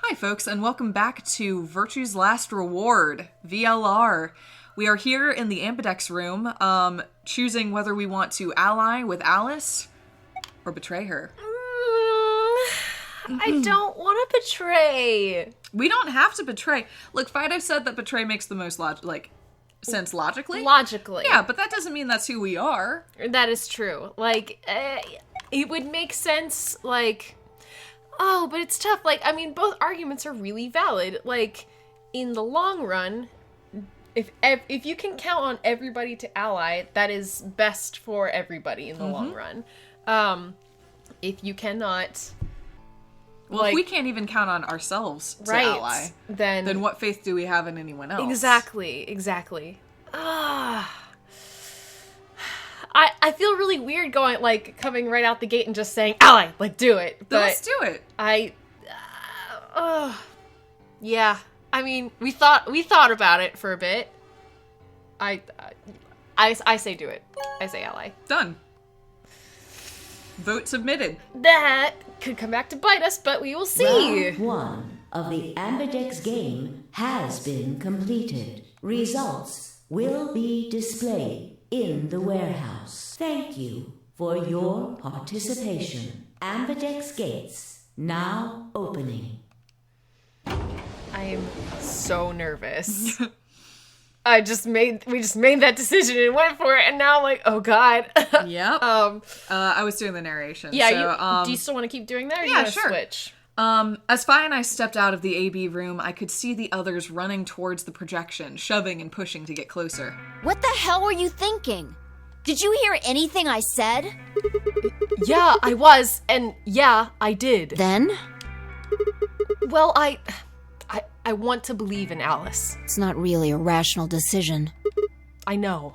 Hi, folks, and welcome back to Virtue's Last Reward, VLR. We are here in the ambidex room, choosing whether we want to ally with Alice or betray her. I don't want to betray. We don't have to betray. Look, Fido said that betray makes the most sense logically. Logically. Yeah, but that doesn't mean that's who we are. That is true. Like, it would make sense, like... Oh, but it's tough. Like, I mean, both arguments are really valid. Like, in the long run, if you can count on everybody to ally, that is best for everybody in the long run. If you cannot... Well, if we can't even count on ourselves to ally, then what faith do we have in anyone else? Exactly. I feel really weird coming right out the gate and just saying, ally, like, do it. But let's do it. Yeah. I mean, we thought about it for a bit. I say do it. I say ally. Done. Vote submitted. That could come back to bite us, but we will see. Round 1 of the ambidex game has been completed. Results will be displayed in the warehouse. Thank you for your participation. Ambidex gates now opening. I am so nervous. we just made that decision and went for it, and now I'm like, oh god. Yep. I was doing the narration. Yeah. Do you still want to keep doing that? Or yeah, you sure. Switch? As Fi and I stepped out of the AB room, I could see the others running towards the projection, shoving and pushing to get closer. What the hell were you thinking? Did you hear anything I said? Yeah, I was, and yeah, I did. Then? Well, I want to believe in Alice. It's not really a rational decision. I know.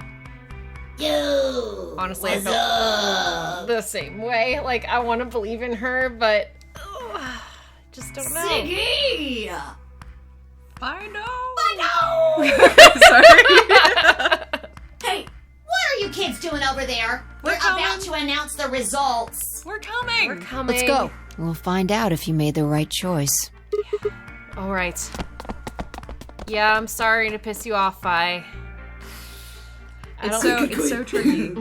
Yo! Honestly, I felt the same way. Like, I want to believe in her, but just don't know. Siggy! I know. I know! Sorry. Hey, what are you kids doing over there? We're about to announce the results. We're coming. Coming. Let's go. We'll find out if you made the right choice. All right. Yeah, I'm sorry to piss you off, Vi. It's so tricky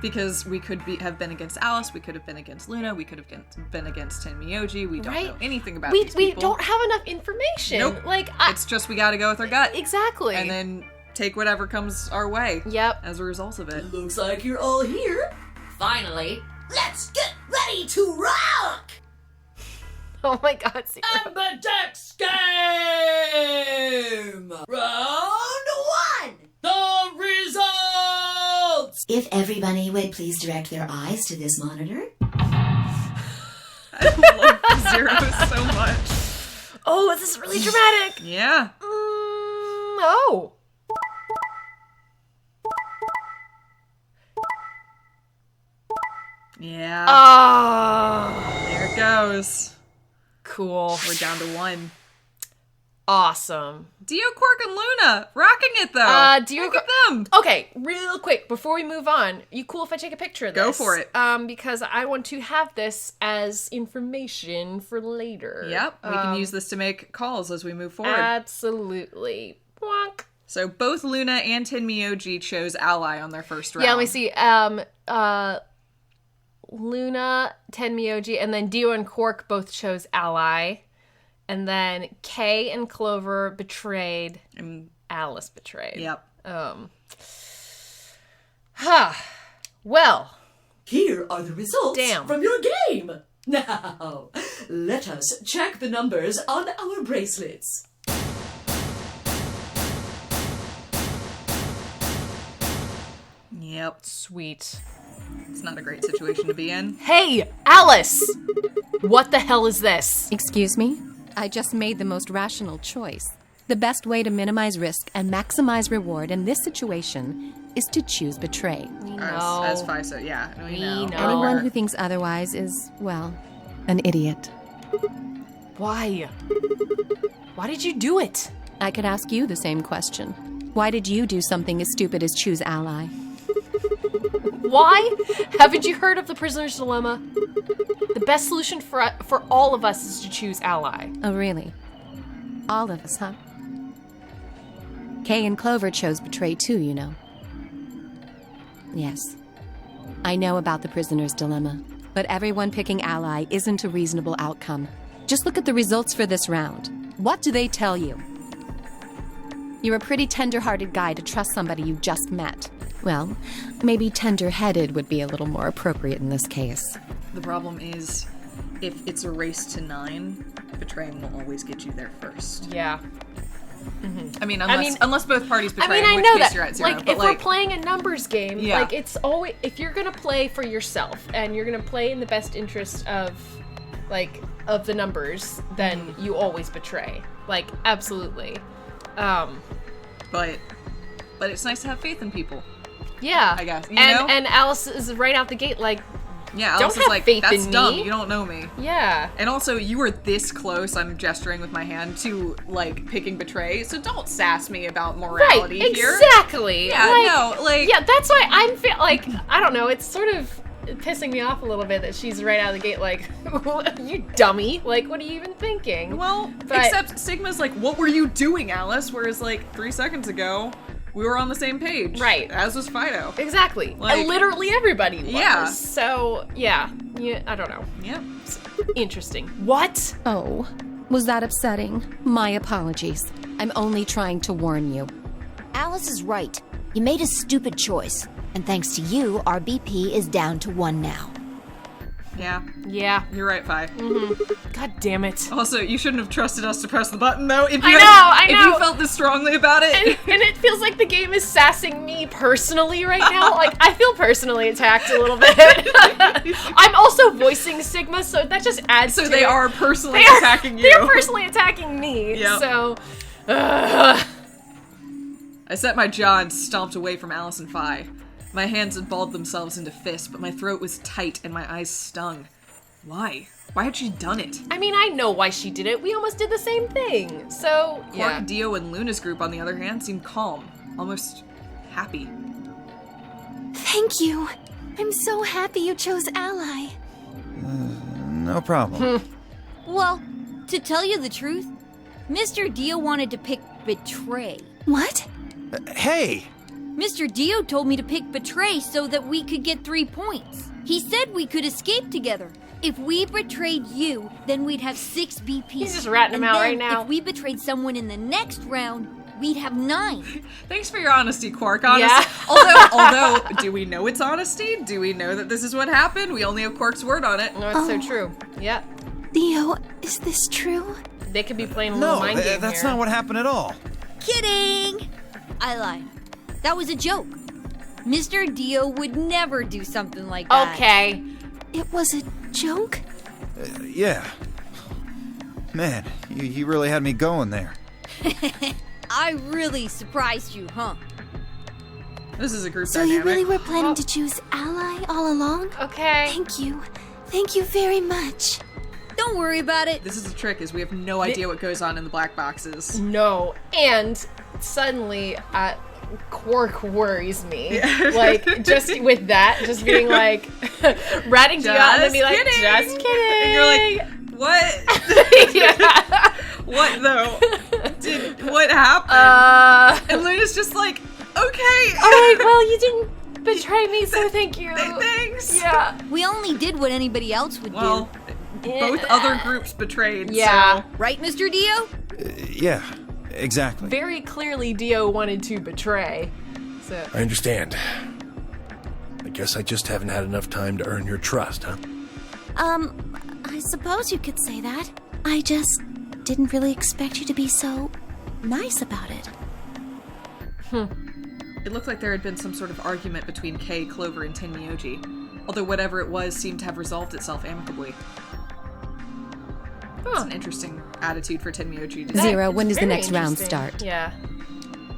because we could have been against Alice, we could have been against Luna, we could have been against Tenmyoji. We don't know anything about these people. We don't have enough information. Nope. It's just we got to go with our gut. Exactly. And then take whatever comes our way. Yep. As a result of it. Looks like you're all here. Finally, let's get ready to rock! Oh my god, Secret. Ambidex game! Round 1! The results! If everybody would please direct their eyes to this monitor. I love Zero so much. Oh, this is really dramatic. Yeah. Oh. Yeah. Oh. There it goes. Cool. We're down to 1. Awesome. Dio, Quark, and Luna rocking it though. Look at them. Okay, real quick before we move on, you cool if I take a picture of this? Go for it. Because I want to have this as information for later. Yep. We can use this to make calls as we move forward. Absolutely. Bonk. So both Luna and Tenmyoji chose ally on their first round. Yeah, let me see. Luna, Tenmyoji, and then Dio and Quark both chose ally. And then Kay and Clover betrayed, and Alice betrayed. Yep. Well. Here are the results from your game. Now, let us check the numbers on our bracelets. Yep. Sweet. It's not a great situation to be in. Hey, Alice! What the hell is this? Excuse me? I just made the most rational choice. The best way to minimize risk and maximize reward in this situation is to choose betray. As FISO, yeah. We know. Anyone who thinks otherwise is, well, an idiot. Why? Why did you do it? I could ask you the same question. Why did you do something as stupid as choose ally? Why? Haven't you heard of the prisoner's dilemma? The best solution for all of us is to choose ally. Oh, really? All of us, huh? Kay and Clover chose betray too, you know. Yes. I know about the prisoner's dilemma, but everyone picking ally isn't a reasonable outcome. Just look at the results for this round. What do they tell you? You're a pretty tender-hearted guy to trust somebody you just met. Well, maybe tender-headed would be a little more appropriate in this case. The problem is, if it's a race to 9, betraying will always get you there first. Yeah. I mean, unless both parties betray, I in which know case that. you're at 0. Like, but if we're playing a numbers game, Yeah. like, it's always, if you're gonna play for yourself and you're gonna play in the best interest of, like, of the numbers, then you always betray. Like, absolutely. But it's nice to have faith in people. Yeah. I guess, you know? And Alice is right out the gate, like, Yeah, don't Alice is have like, faith that's in dumb, me. you don't know me. yeah. And also, you were this close, I'm gesturing with my hand, to, like, picking betray, so don't sass me about morality Right, here. exactly. Yeah, no, like... Yeah, that's why I'm like, I don't know, it's sort of pissing me off a little bit that she's right out of the gate like, you dummy, like, what are you even thinking? Well, But- except Sigma's like, what were you doing, Alice? Whereas, like, 3 seconds ago, we were on the same page. Right. As was Fido. Exactly. Like- Literally everybody was. Yeah. So, yeah, I don't know. Yep. Interesting. What? Oh, was that upsetting? My apologies. I'm only trying to warn you. Alice is right. You made a stupid choice. And thanks to you, our BP is down to 1 now. Yeah. Yeah. You're right, Fi. God damn it. Also, you shouldn't have trusted us to press the button, though. If you I If know. you felt this strongly about it. And it feels like the game is sassing me personally right now. Like, I feel personally attacked a little bit. I'm also voicing Sigma, so that just adds So to they it. are personally They are- attacking you. They're personally attacking me. Yep. So, I set my jaw and stomped away from Alice and Fi. My hands had balled themselves into fists, but my throat was tight and my eyes stung. Why? Why had she done it? I mean, I know why she did it. We almost did the same thing. So, Quark, yeah. Dio, and Luna's group, on the other hand, seemed calm. Almost happy. Thank you. I'm so happy you chose Ally. No problem. Well, to tell you the truth, Mr. Dio wanted to pick Betray. What? Hey! Mr. Dio told me to pick Betray so that we could get 3 points. He said we could escape together. If we betrayed you, then we'd have 6 BPs. He's just ratting him out right now. If we betrayed someone in the next round, we'd have 9. Thanks for your honesty, Quark. Honestly, Yeah. although, do we know it's honesty? Do we know that this is what happened? We only have Quark's word on it. No, it's so true. Yeah. Theo, is this true? They could be playing a little No, mind game that's here. not what happened at all. Kidding! I lied. That was a joke. Mr. Dio would never do something like that. Okay. It was a joke? Yeah. Man, you really had me going there. I really surprised you, huh? This is a group So dynamic. you really were planning to choose Ally all along? Okay. Thank you. Thank you very much. Don't worry about it. This is the trick, is we have no idea what goes on in the black boxes. No. And suddenly, Quark worries me. Like, just with that, just being like, ratting you out and then be like, kidding. just kidding. And you're like, what? yeah. What, though? What happened? And Luna's just like, okay. Alright, well, you didn't betray me, so thank you. Thanks. Yeah. We only did what anybody else would Well, both other groups betrayed, Yeah. so... do. Right, Mr. Dio? Yeah, exactly. Very clearly, Dio wanted to betray. So. I understand. I guess I just haven't had enough time to earn your trust, huh? I suppose you could say that. I just didn't really expect you to be so nice about it. It looked like there had been some sort of argument between Kay, Clover, and Tenmyoji. Although whatever it was seemed to have resolved itself amicably. That's an interesting attitude for Tenmyoji to Zero, It's when does the very next round interesting. start? Yeah.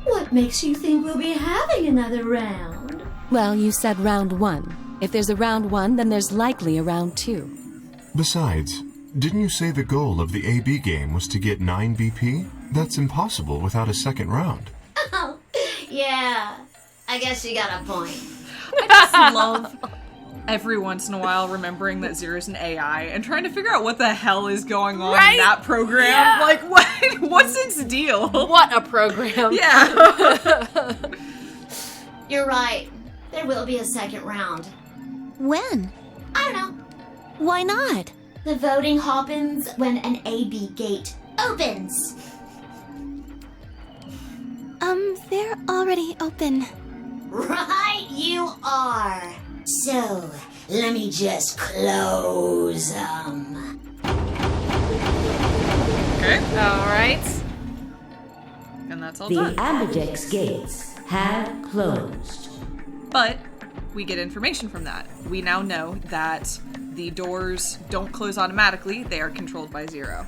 What makes you think we'll be having another round? Well, you said round 1. If there's a round 1, then there's likely a round 2. Besides, didn't you say the goal of the AB game was to get 9 BP? That's impossible without a second round. Oh, yeah. I guess you got a point. I just love every once in a while remembering that Zero's an AI and trying to figure out what the hell is going on in that program. Yeah. Like, what's its deal? What a program. Yeah. You're right. There will be a second round. When? I don't know. Why not? The voting happens when an AB gate opens. They're already open. Right you are. So, let me just close them. Okay. All right. And that's all The done. ambidex gates have closed. But we get information from that. We now know that the doors don't close automatically. They are controlled by Zero.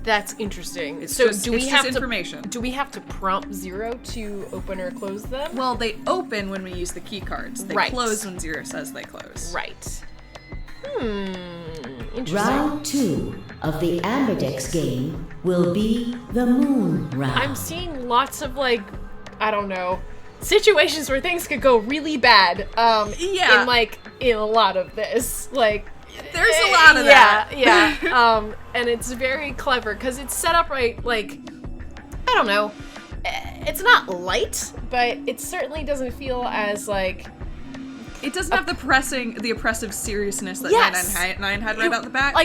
That's interesting. It's so just, do we it's have just to information. do we have to prompt Zero to open or close them? Well, they open when we use the key cards. They Right. close when Zero says they close. Right. Interesting. Round 2 of the ambidex game will be the moon round. I'm seeing lots of I don't know, situations where things could go really bad. Yeah. In a lot of this, There's a lot of that. Yeah. And it's very clever because it's set up right. I don't know. It's not light, but it certainly doesn't feel as It doesn't have the oppressive seriousness that Yes. 999 had right out the back.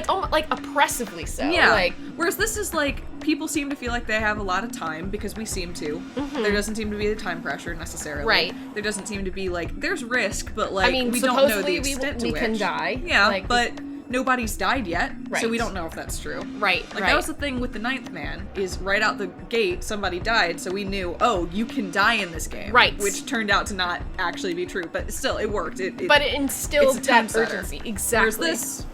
Oppressively so. Yeah. Whereas this is people seem to feel like they have a lot of time because we seem to. Mm-hmm. There doesn't seem to be the time pressure necessarily. Right. There doesn't seem to be there's risk, but I mean, we don't know the supposedly extent we to can which. die. Yeah, but nobody's died yet, so Right. we don't know if that's true. Right. That was the thing with the 9th man, is right out the gate, somebody died, so we knew, oh, you can die in this game. Right. Which turned out to not actually be true, but still, it worked. But it instilled it's a time that setter. urgency. Exactly. Whereas this,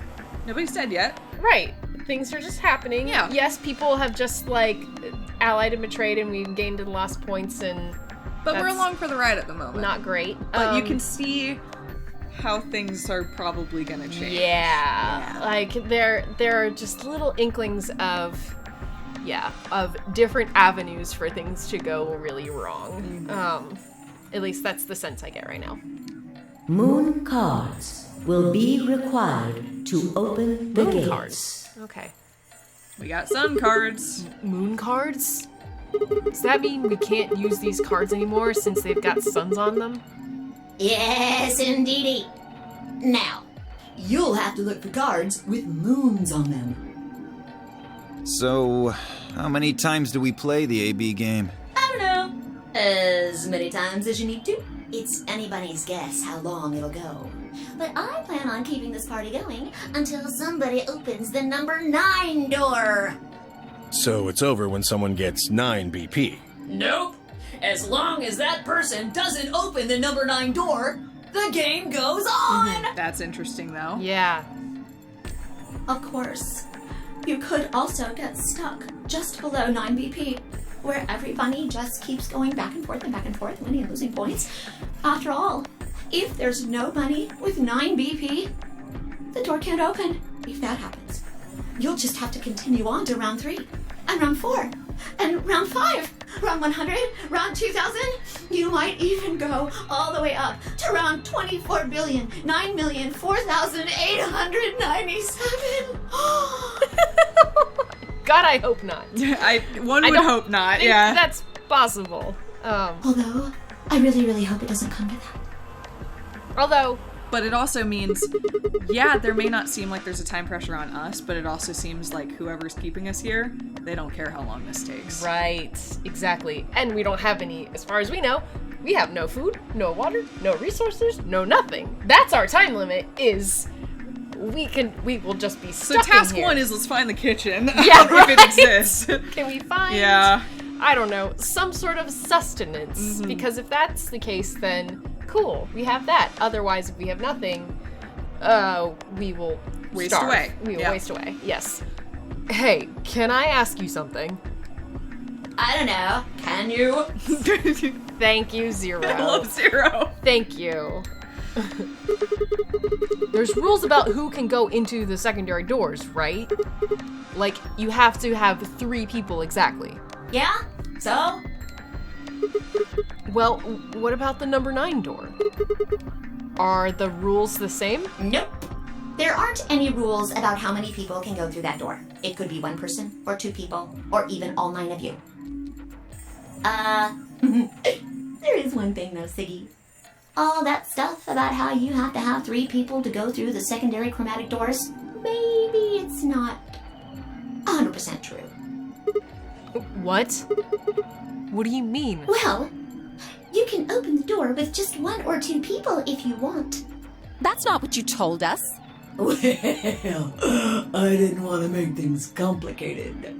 nobody's dead yet. Right. Things are just happening. Yeah. Yes, people have just allied and betrayed, and we've gained and lost points, and But we're that's along for the ride at the moment. not great. But you can see how things are probably gonna change. Yeah. There are just little inklings of different avenues for things to go really wrong. At least that's the sense I get right now. Moon cards will be required to open the Moon gates. cards. Okay. We got sun cards. Moon cards? Does that mean we can't use these cards anymore since they've got suns on them? Yes, indeedy. Now, you'll have to look for cards with moons on them. So, how many times do we play the AB game? I don't know. As many times as you need to. It's anybody's guess how long it'll go. But I plan on keeping this party going until somebody opens the number 9 door. So it's over when someone gets 9 BP. Nope. As long as that person doesn't open the number 9 door, the game goes on. That's interesting, though. Yeah. Of course. You could also get stuck just below 9 BP, where every bunny just keeps going back and forth, winning and losing points. After all, if there's no bunny with 9 BP, the door can't open. If that happens, you'll just have to continue on to round 3, and round 4, and round 5, round 100, round 2000. You might even go all the way up to round 24,009,004,897. God, I hope not. One would hope not, think yeah. That's possible. Although, I really, really hope it doesn't come to that. But it also means, yeah, there may not seem like there's a time pressure on us, but it also seems like whoever's keeping us here, they don't care how long this takes. Right, exactly. And we don't have any, as far as we know, we have no food, no water, no resources, no nothing. That's our time limit, is we will just be stuck So task in here. 1 is let's find the kitchen. Yeah, if it exists. Can we find, Yeah. I don't know, some sort of sustenance? Because if that's the case, then cool, we have that. Otherwise, if we have nothing, we will Waste starve. away. We will Yeah. waste away, yes. Hey, can I ask you something? I don't know. Can you? Thank you, Zero. I love Zero. Thank you. There's rules about who can go into the secondary doors, right? You have to have 3 people exactly. Yeah? So? Well, what about the number 9 door? Are the rules the same? Nope. There aren't any rules about how many people can go through that door. It could be 1 person, or 2 people, or even all 9 of you. There is one thing though, Siggy. All that stuff about how you have to have 3 people to go through the secondary chromatic doors, maybe it's not 100% true. What? What do you mean? Well, you can open the door with just 1 or 2 people if you want. That's not what you told us. Well, I didn't want to make things complicated.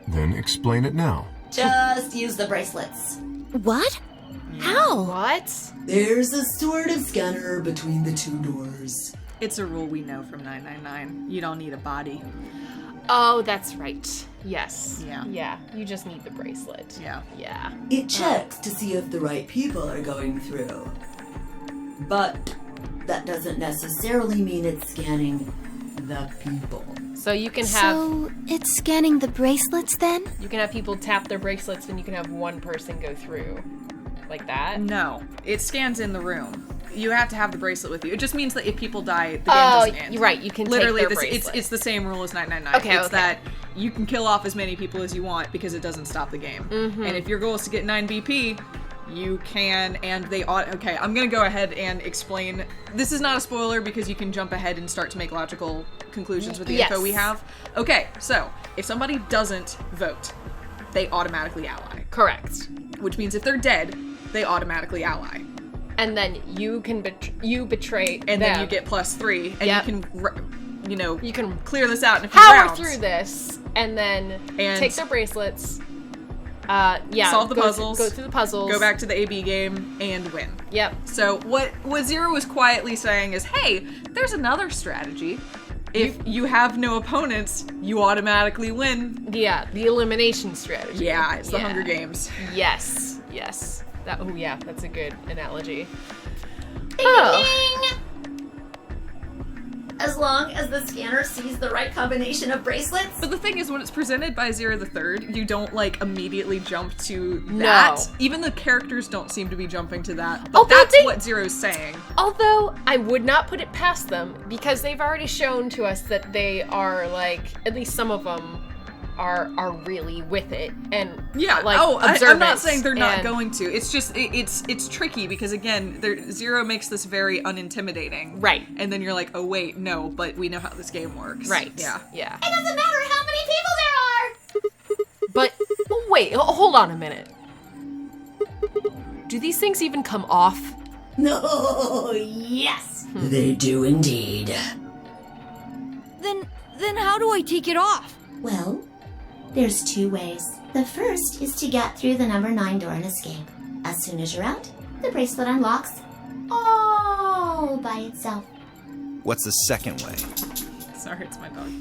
Then explain it now. Just use the bracelets. What? How? What? There's a sort of scanner between the 2 doors. It's a rule we know from 999. You don't need a body. Oh, that's right. Yes. Yeah. Yeah, you just need the bracelet. Yeah. Yeah. It checks to see if the right people are going through. But that doesn't necessarily mean it's scanning the people. So you can have... So it's scanning the bracelets then? You can have people tap their bracelets and you can have 1 person go through. Like that? No. It scans in the room. You have to have the bracelet with you. It just means that if people die, the game doesn't end. You're right. You can literally take their bracelet. it's the same rule as 999. Okay, it's okay. that you can kill off as many people as you want because it doesn't stop the game. Mm-hmm. And if your goal is to get 9 BP, you can, and they ought. Okay, I'm gonna go ahead and explain. This is not a spoiler because you can jump ahead and start to make logical conclusions with the info we have. Okay, so if somebody doesn't vote, they automatically ally. Correct. Which means if they're dead, they automatically ally. And then you can betray and them. then you get +3, and Yep. you can clear this out in a few power rounds. through this, and then take their bracelets. Solve the puzzles. Go through the puzzles. Go back to the AB game and win. Yep. So what Zero was quietly saying is, hey, there's another strategy. If you have no opponents, you automatically win. Yeah, the elimination strategy. Yeah, it's the Hunger Games. Yes. Yes. That's a good analogy. Ding! As long as the scanner sees the right combination of bracelets. But the thing is, when it's presented by Zero the Third, you don't immediately jump to that. No. Even the characters don't seem to be jumping to that. But that's what Zero's saying. Although I would not put it past them because they've already shown to us that they are at least some of them are really with it and I'm not saying they're not going to. It's just it's tricky because again, Zero makes this very unintimidating, right? And then you're like, oh wait, no, but we know how this game works, right? Yeah. It doesn't matter how many people there are. But wait, hold on a minute. Do these things even come off? No, yes, they do indeed. Then how do I take it off? Well, there's 2 ways. The first is to get through the number 9 door and escape. As soon as you're out, the bracelet unlocks all by itself. What's the second way? Sorry, it's my dog.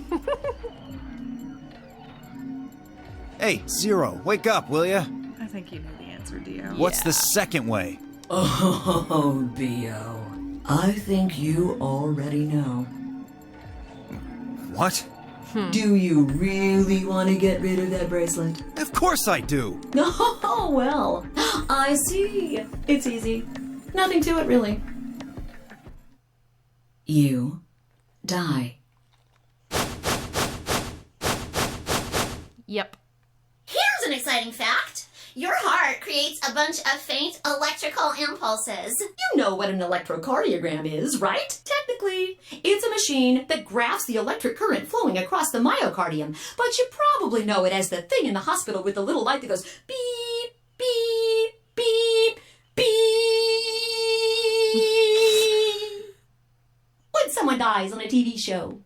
Hey, Zero, wake up, will ya? I think you know the answer, Dio. What's the second way? Oh, Dio. I think you already know. What? Do you really want to get rid of that bracelet? Of course I do. Oh, well, I see. It's easy. Nothing to it, really. You die. Yep. Here's an exciting fact. Your heart creates a bunch of faint electrical impulses. You know what an electrocardiogram is, right? Technically, it's a machine that graphs the electric current flowing across the myocardium, but you probably know it as the thing in the hospital with the little light that goes beep, beep, beep, beep. When someone dies on a TV show.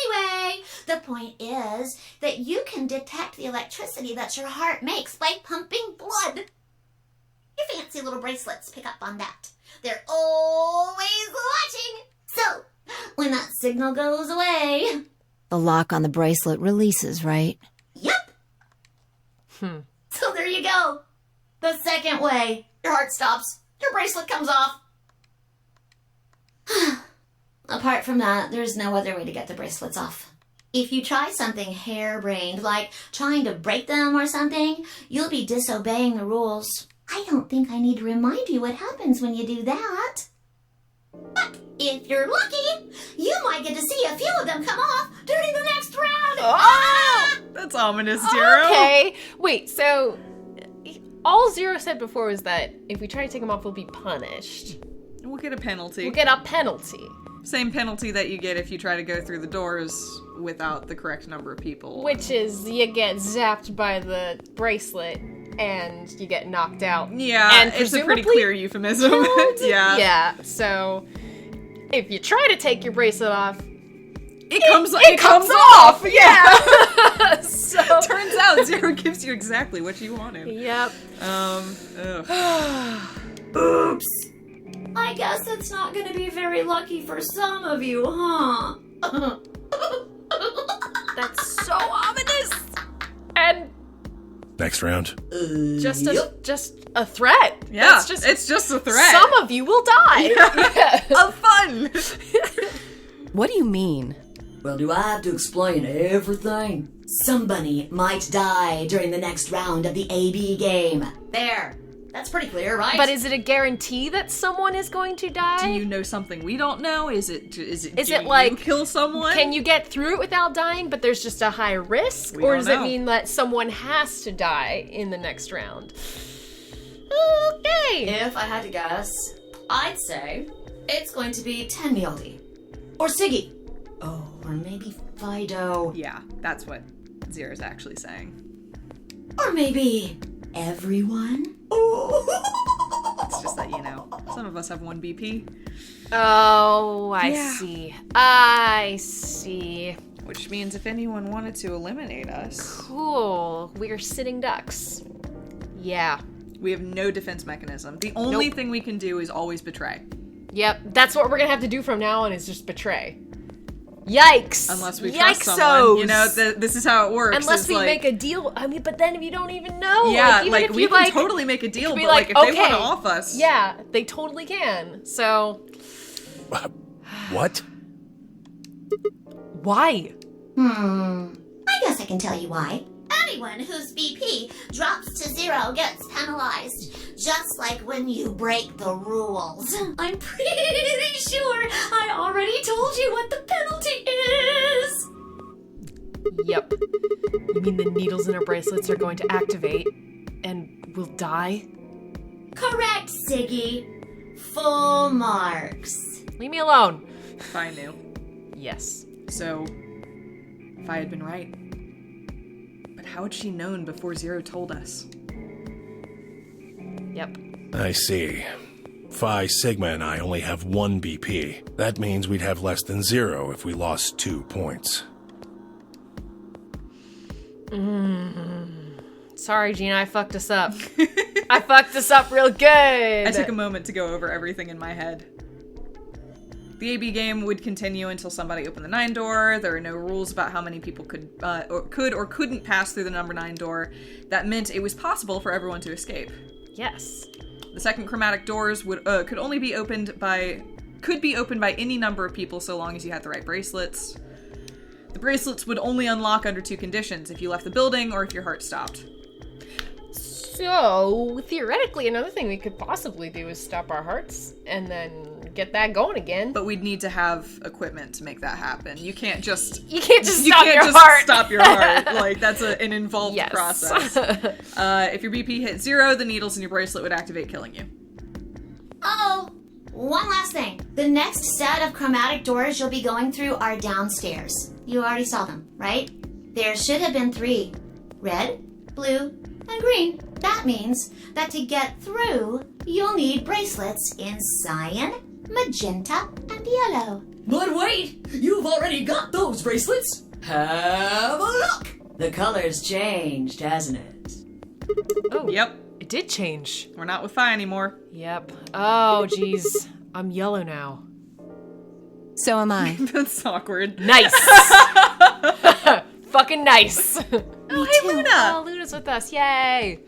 Anyway, the point is that you can detect the electricity that your heart makes by pumping blood. Your fancy little bracelets pick up on that. They're always watching. So, when that signal goes away... The lock on the bracelet releases, right? Yep. So there you go. The second way. Your heart stops. Your bracelet comes off. Apart from that, there's no other way to get the bracelets off. If you try something harebrained, like trying to break them or something, you'll be disobeying the rules. I don't think I need to remind you what happens when you do that. But if you're lucky, you might get to see a few of them come off during the next round. Oh! That's ominous, Zero. Okay. Wait, so all Zero said before was that if we try to take them off, we'll be punished. We'll get a penalty. We'll get a penalty. Same penalty that you get if you try to go through the doors without the correct number of people. Which is you get zapped by the bracelet and you get knocked out. Yeah, and it's a pretty clear euphemism. Yeah. Yeah, so if you try to take your bracelet off, it comes off. Yeah. So turns out Zero gives you exactly what you wanted. Yep. Oops. I guess it's not going to be very lucky for some of you, huh? That's so ominous. And Next round. just a threat. Yeah, it's just a threat. Some of you will die. Yeah. Of fun. What do you mean? Well, do I have to explain everything? Somebody might die during the next round of the AB game. There. That's pretty clear, right? But is it a guarantee that someone is going to die? Do you know something we don't know? Is it do like you kill someone? Can you get through it without dying, but there's just a high risk? Or does it mean that someone has to die in the next round? Okay. If I had to guess, I'd say it's going to be Tennialdi. Or Siggy. Oh, or maybe Fido. Yeah, that's what Zero's actually saying. Or maybe everyone? It's just that, some of us have 1 BP. Oh, I see. I see. Which means if anyone wanted to eliminate us... Cool. We're sitting ducks. Yeah. We have no defense mechanism. The only thing we can do is always betray. Yep. That's what we're gonna have to do from now on, is just betray. Yikes! Unless we trust someone. This is how it works. Unless we make a deal. I mean, but then if you don't even know. Yeah, we can totally make a deal, but if they want to off us. Yeah, they totally can. So. What? Why? I guess I can tell you why. Anyone whose BP drops to 0 gets penalized, just like when you break the rules. I'm pretty sure I already told you what the penalty is. Yep. You mean the needles in our bracelets are going to activate and we'll die? Correct, Siggy. Full marks. Leave me alone. If I knew. Yes. So, if I had been right. But how had she known before Zero told us? Yep. I see. Phi, Sigma, and I only have 1 BP. That means we'd have less than 0 if we lost 2 points. Sorry, Gina, I fucked us up. I fucked us up real good. I took a moment to go over everything in my head. The AB game would continue until somebody opened the 9 door. There are no rules about how many people could or couldn't pass through the number 9 door. That meant it was possible for everyone to escape. Yes. The second chromatic doors could be opened by any number of people so long as you had the right bracelets. The bracelets would only unlock under 2 conditions: if you left the building or if your heart stopped. So, theoretically, another thing we could possibly do is stop our hearts and then get that going again. But we'd need to have equipment to make that happen. You can't just stop your heart. Like, that's an involved process. If your BP hit 0, the needles in your bracelet would activate, killing you. Oh, one last thing. The next set of chromatic doors you'll be going through are downstairs. You already saw them, right? There should have been 3. Red, blue, and green. That means that to get through, you'll need bracelets in cyan, magenta, and yellow. But wait! You've already got those bracelets! Have a look! The color's changed, hasn't it? Oh, yep. It did change. We're not with Phi anymore. Yep. Oh, jeez. I'm yellow now. So am I. That's awkward. Nice! Fucking nice! Oh, hey, Luna! Oh, Luna's with us. Yay!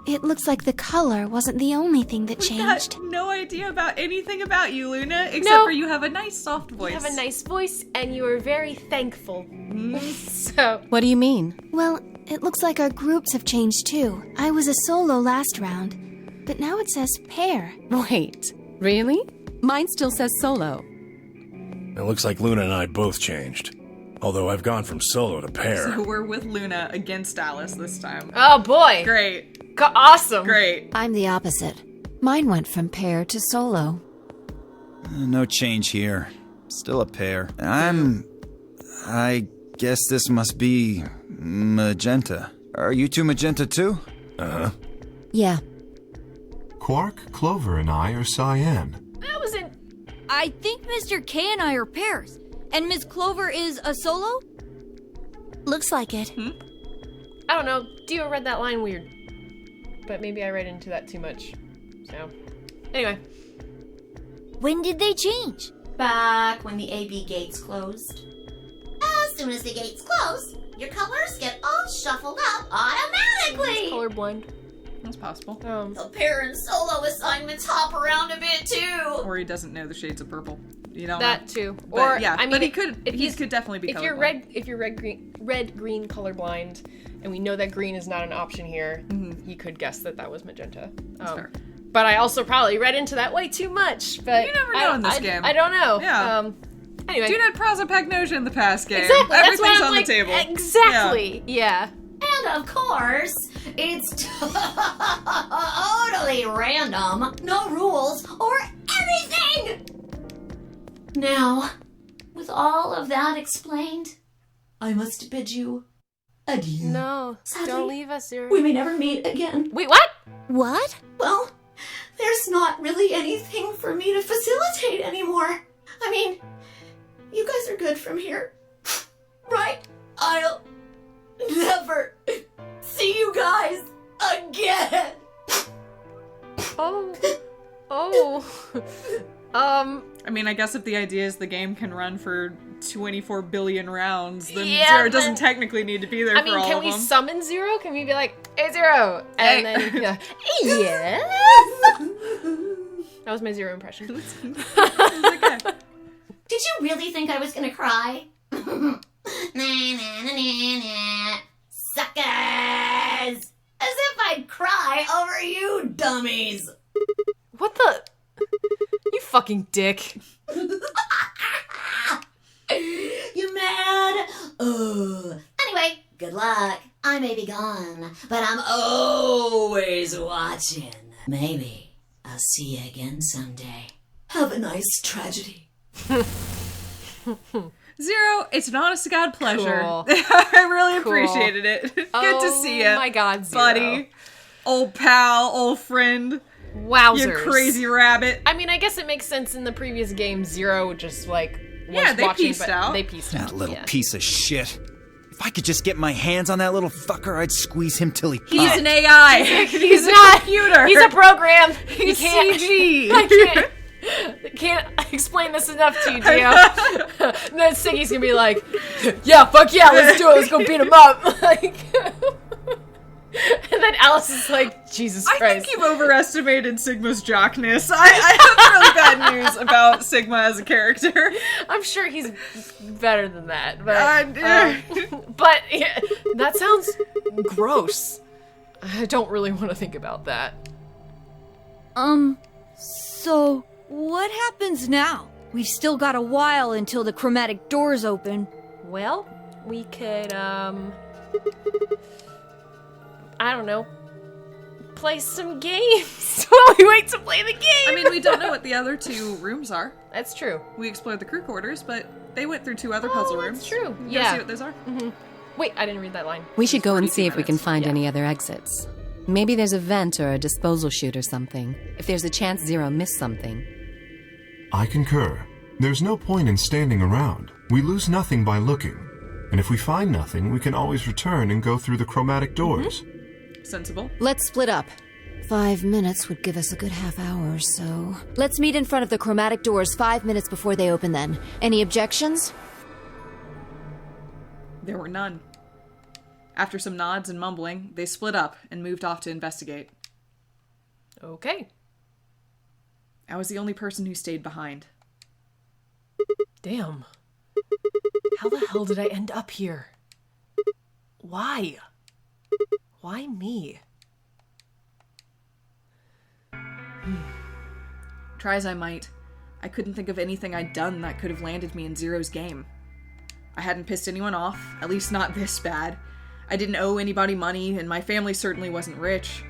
It looks like the color wasn't the only thing that changed. Got no idea about anything about you, Luna, except for you have a nice soft voice. You have a nice voice, and you are very thankful. So. What do you mean? Well, It looks like our groups have changed too. I was a solo last round, but now it says pair. Wait, really? Mine still says solo. It looks like Luna and I both changed. Although I've gone from solo to pair. So we're with Luna against Alice this time. Oh boy! Great. Awesome! Great. I'm the opposite. Mine went from pair to solo. No change here. Still a pair. I guess this must be magenta. Are you two magenta too? Uh-huh. Yeah. Quark, Clover, and I are cyan. That was in... I think Mr. K and I are pairs. And Miss Clover is a solo? Looks like it. I don't know. Dio read that line weird. But maybe I read into that too much. So, anyway. When did they change? Back when the AB gates closed. As soon as the gates close, your colors get all shuffled up automatically. Colorblind. That's possible. The pair and solo assignments hop around a bit too. Or he doesn't know the shades of purple. You know That too. But, Or yeah, I mean, but he could definitely be if colorblind. you're red green colorblind, and we know that green is not an option here, you could guess that was magenta. That's fair. But I also probably read into that way too much. But You never know in this game. I don't know. Yeah. Anyway. Dude had prosopagnosia in the past game. Exactly. That's Everything's why I'm on like, the table. Exactly. Yeah. And of course, it's totally random. No rules or anything! Now, with all of that explained, I must bid you adieu. No, Sadly, don't leave us, Zero. We may never meet again. Wait, what? What? Well, there's not really anything for me to facilitate anymore. I mean, you guys are good from here, right? I'll never see you guys again. I mean, I guess if the idea is the game can run for 24 billion rounds, then Yeah, Zero but- doesn't technically need to be there I for mean, all can of we them. summon Zero? Can we be like, hey, Zero? And then, yeah. Yes? That was my Zero impression. Did you really think I was gonna cry? Nah, nah, nah, nah, nah. Suckers! As if I'd cry over you dummies. What the? You fucking dick. You mad? Anyway, good luck. I may be gone, but I'm always watching. Maybe I'll see you again someday. Have a nice tragedy. Zero, it's an honest to God pleasure. Cool. I really Cool. appreciated it. Good to see you. Oh my God, Zero. buddy. Old pal, old friend. Wowzers. You crazy rabbit. I mean, I guess it makes sense in the previous game. Zero just like was Yeah, they watching, pieced but out. They pieced out. That little yeah. piece of shit. If I could just get my hands on that little fucker, I'd squeeze him till he He's popped. an AI. He's not. computer. He's a program. He's You can't- CG. I can't explain this enough to you, Gio. And then Siggy's gonna be like, yeah, fuck yeah, let's do it. Let's go beat him up. Like, and then Alice is like, Jesus I Christ. think you've overestimated Sigma's jockness. I have really bad news about Sigma as a character. I'm sure he's better than that. But, but yeah, that sounds gross. I don't really want to think about that. So what happens now? We've still got a while until the chromatic doors open. Well, we could, I don't know, play some games while we wait to play the game. I mean, we don't know what the other two rooms are. That's true. We explored the crew quarters, but they went through two other puzzle rooms. That's true. You Yeah. gotta see what those are. Wait, I didn't read that line. We should go and see if we can 42 find Yeah. any other exits. Maybe there's a vent or a disposal chute or something. If there's a chance Zero missed something. I concur. There's no point in standing around. We lose nothing by looking. And if we find nothing, we can always return and go through the chromatic doors. Sensible. Let's split up. 5 minutes would give us a good half hour or so. Let's meet in front of the chromatic doors 5 minutes before they open then. Any objections? There were none. After some nods and mumbling, they split up and moved off to investigate. Okay. I was the only person who stayed behind. Damn. How the hell did I end up here? Why? Why me? Try as I might, I couldn't think of anything I'd done that could have landed me in Zero's game. I hadn't pissed anyone off, at least not this bad. I didn't owe anybody money, and my family certainly wasn't rich.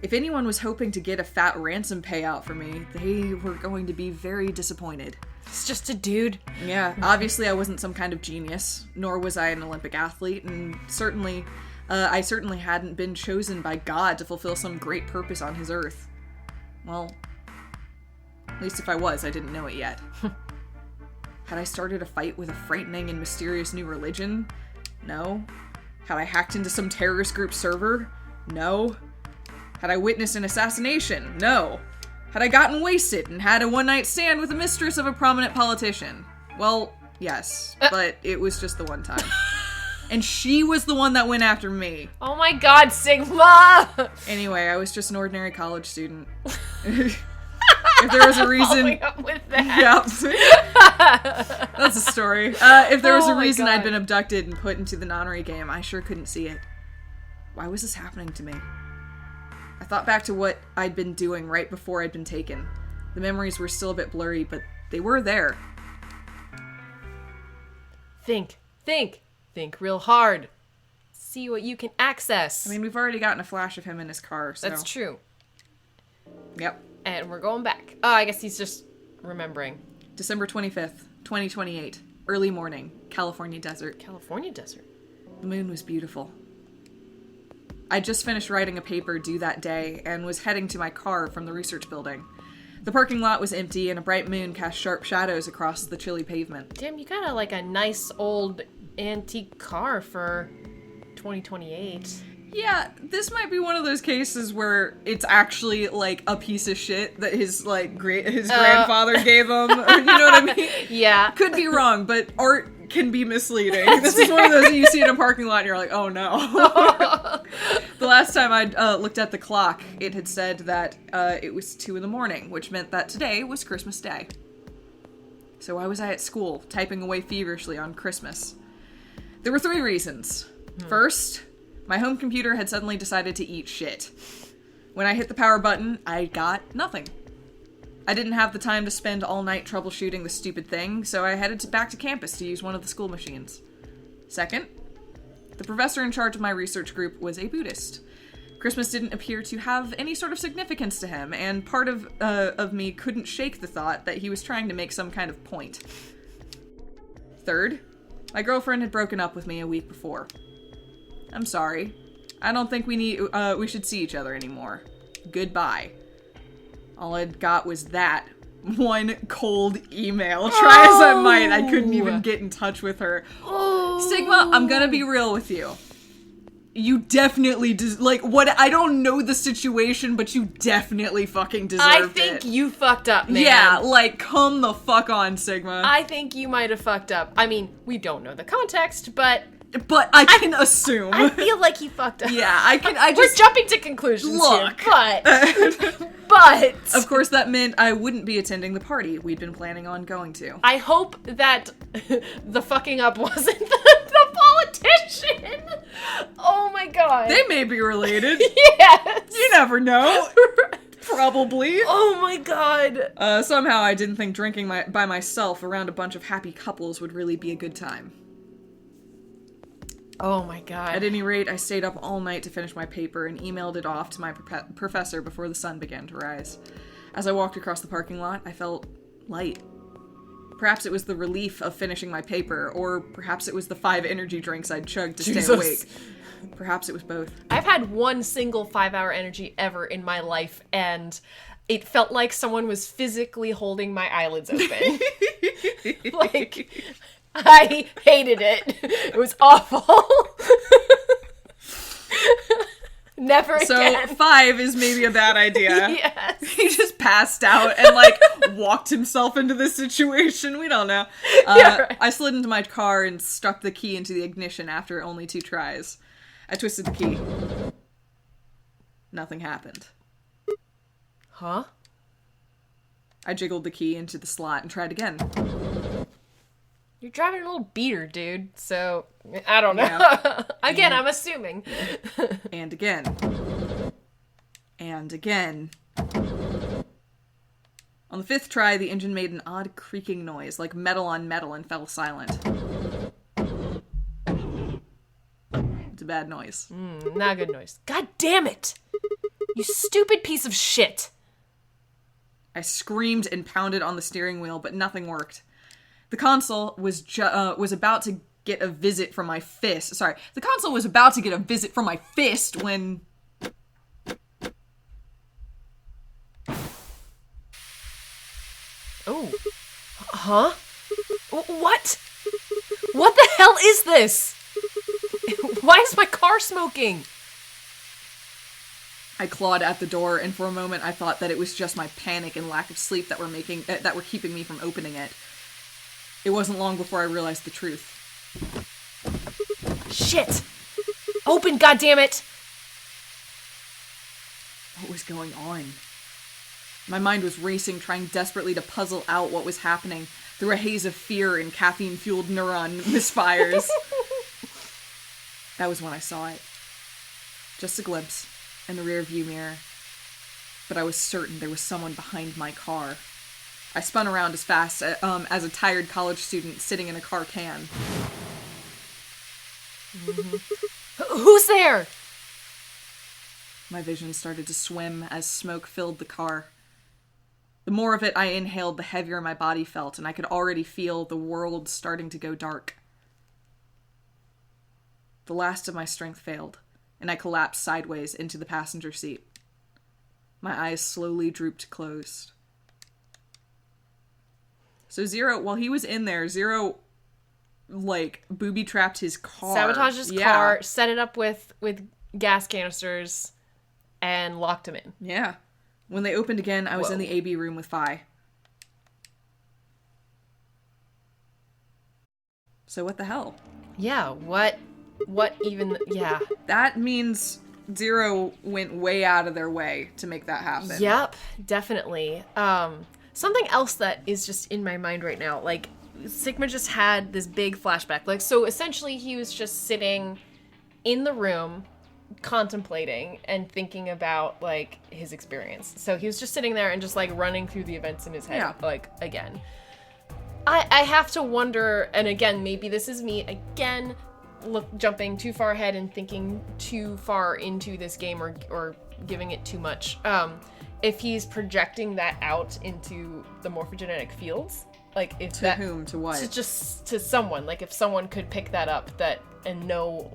If anyone was hoping to get a fat ransom payout for me, they were going to be very disappointed. It's just a dude. Yeah, obviously I wasn't some kind of genius, nor was I an Olympic athlete, and I certainly hadn't been chosen by God to fulfill some great purpose on his earth. Well, at least if I was, I didn't know it yet. Had I started a fight with a frightening and mysterious new religion? No. Had I hacked into some terrorist group server? No. Had I witnessed an assassination? No. Had I gotten wasted and had a one-night stand with the mistress of a prominent politician? Well, yes, but it was just the one time. And she was the one that went after me. Oh my god, Sigma! Anyway, I was just an ordinary college student. If there was a reason... Following up with that. Yep. That's a story. If there was a reason God. I'd been abducted and put into the nonary game, I sure couldn't see it. Why was this happening to me? I thought back to what I'd been doing right before I'd been taken. The memories were still a bit blurry, but they were there. Think real hard. See what you can access. I mean, we've already gotten a flash of him in his car, so... That's true. Yep. And we're going back. Oh, I guess he's just remembering. December 25th, 2028. Early morning. California desert. California desert. The moon was beautiful. I just finished writing a paper due that day and was heading to my car from the research building. The parking lot was empty and a bright moon cast sharp shadows across the chilly pavement. Damn, you got a nice old antique car for 2028. Yeah, this might be one of those cases where it's actually like a piece of shit that his grandfather gave him. Or, you know what I mean? Yeah. Could be wrong, but art can be misleading. This is one of those that you see in a parking lot and you're like, oh no. The last time I looked at the clock, it had said that it was 2 a.m, which meant that today was Christmas Day. So why was I at school, typing away feverishly on Christmas? There were 3 reasons. First, my home computer had suddenly decided to eat shit. When I hit the power button, I got nothing. I didn't have the time to spend all night troubleshooting the stupid thing, so I headed back to campus to use one of the school machines. Second, the professor in charge of my research group was a Buddhist. Christmas didn't appear to have any sort of significance to him, and part of me couldn't shake the thought that he was trying to make some kind of point. Third, my girlfriend had broken up with me a week before. I'm sorry. I don't think we should see each other anymore. Goodbye. All I'd got was that one cold email. Try as I might, I couldn't even get in touch with her. Sigma, I'm gonna be real with you. You definitely I don't know the situation, but you definitely fucking deserved it. I think you fucked up, man. Yeah, come the fuck on, Sigma. I think you might have fucked up. I mean, we don't know the context, but I can assume. I feel like he fucked up. Yeah, We're jumping to conclusions here, but of course that meant I wouldn't be attending the party we'd been planning on going to. I hope that the fucking up wasn't the politician. Oh my god. They may be related. Yes. You never know. Probably. Oh my god. Somehow I didn't think drinking by myself around a bunch of happy couples would really be a good time. Oh my god. At any rate, I stayed up all night to finish my paper and emailed it off to my professor before the sun began to rise. As I walked across the parking lot, I felt light. Perhaps it was the relief of finishing my paper, or perhaps it was the 5 energy drinks I'd chugged to stay awake. Perhaps it was both. I've had one single 5-hour energy ever in my life, and it felt like someone was physically holding my eyelids open. I hated it. It was awful. Never again. So 5 is maybe a bad idea. Yes. He just passed out and walked himself into this situation. We don't know. Right. I slid into my car and stuck the key into the ignition after only 2 tries. I twisted the key. Nothing happened. Huh? I jiggled the key into the slot and tried again. You're driving a little beater, dude. So, I don't know. Yeah. Again, I'm assuming. And again. And again. On the 5th try, the engine made an odd creaking noise, like metal on metal, and fell silent. It's a bad noise. Not a good noise. God damn it! You stupid piece of shit! I screamed and pounded on the steering wheel, but nothing worked. The console was about to get a visit from my fist. Sorry, the console was about to get a visit from my fist when... Oh. Huh? What? What the hell is this? Why is my car smoking? I clawed at the door, and for a moment I thought that it was just my panic and lack of sleep that were keeping me from opening it. It wasn't long before I realized the truth. Shit! Open, goddammit! What was going on? My mind was racing, trying desperately to puzzle out what was happening through a haze of fear and caffeine-fueled neuron misfires. That was when I saw it. Just a glimpse in the rear view mirror. But I was certain there was someone behind my car. I spun around as fast as a tired college student sitting in a car can. Who's there? My vision started to swim as smoke filled the car. The more of it I inhaled, the heavier my body felt, and I could already feel the world starting to go dark. The last of my strength failed, and I collapsed sideways into the passenger seat. My eyes slowly drooped closed. So Zero, while he was in there, Zero, booby-trapped his car. Sabotaged his car, set it up with gas canisters, and locked him in. Yeah. When they opened again, I was in the AB room with Phi. So what the hell? Yeah, what even, yeah. That means Zero went way out of their way to make that happen. Yep, definitely. Something else that is just in my mind right now, Sigma just had this big flashback. So essentially he was just sitting in the room contemplating and thinking about, his experience. So he was just sitting there and just, running through the events in his head, again. I have to wonder, and again, maybe this is me, again, jumping too far ahead and thinking too far into this game or giving it too much, if he's projecting that out into the morphogenetic fields, if to whom, to what? To someone, if someone could pick that up and know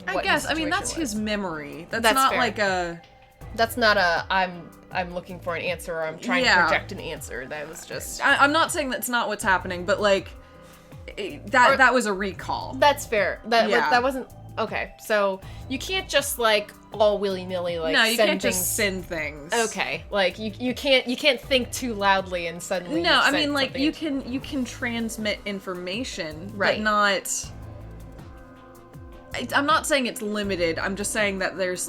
what I guess, his situation that's was. his memory. That's not fair. That's not I'm looking for an answer or I'm trying to project an answer. That was just... I'm not saying that's not what's happening, but, that was a recall. That's fair. That wasn't... Okay, so you can't just, all willy-nilly, no, you send can't things... just send things. Okay, you can't think too loudly and suddenly No, I mean, something. you can transmit information, right. But not... I'm not saying it's limited, I'm just saying that there's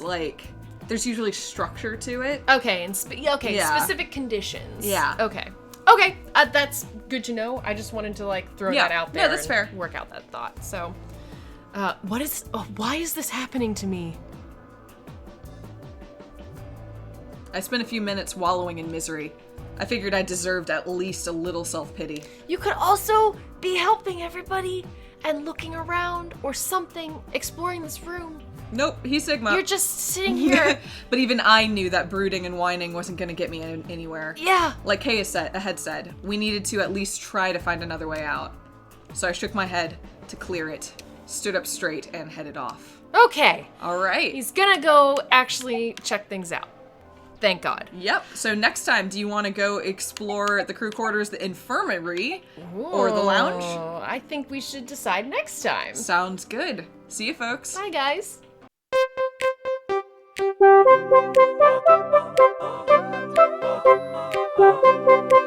usually structure to it. Okay, and specific conditions. Yeah. Okay, that's good to know. I just wanted to, throw that out there. Yeah, that's fair. Work out that thought, so... why is this happening to me? I spent a few minutes wallowing in misery. I figured I deserved at least a little self-pity. You could also be helping everybody and looking around or something, exploring this room. Nope, he's Sigma. You're just sitting here. But even I knew that brooding and whining wasn't going to get me anywhere. Yeah. Like Kay had said, we needed to at least try to find another way out. So I shook my head to clear it, stood up straight, and headed off. Okay. All right. He's gonna go actually check things out. Thank God. Yep. So next time, do you want to go explore the crew quarters, the infirmary, or the lounge? I think we should decide next time. Sounds good. See you, folks. Bye, guys. Thank you.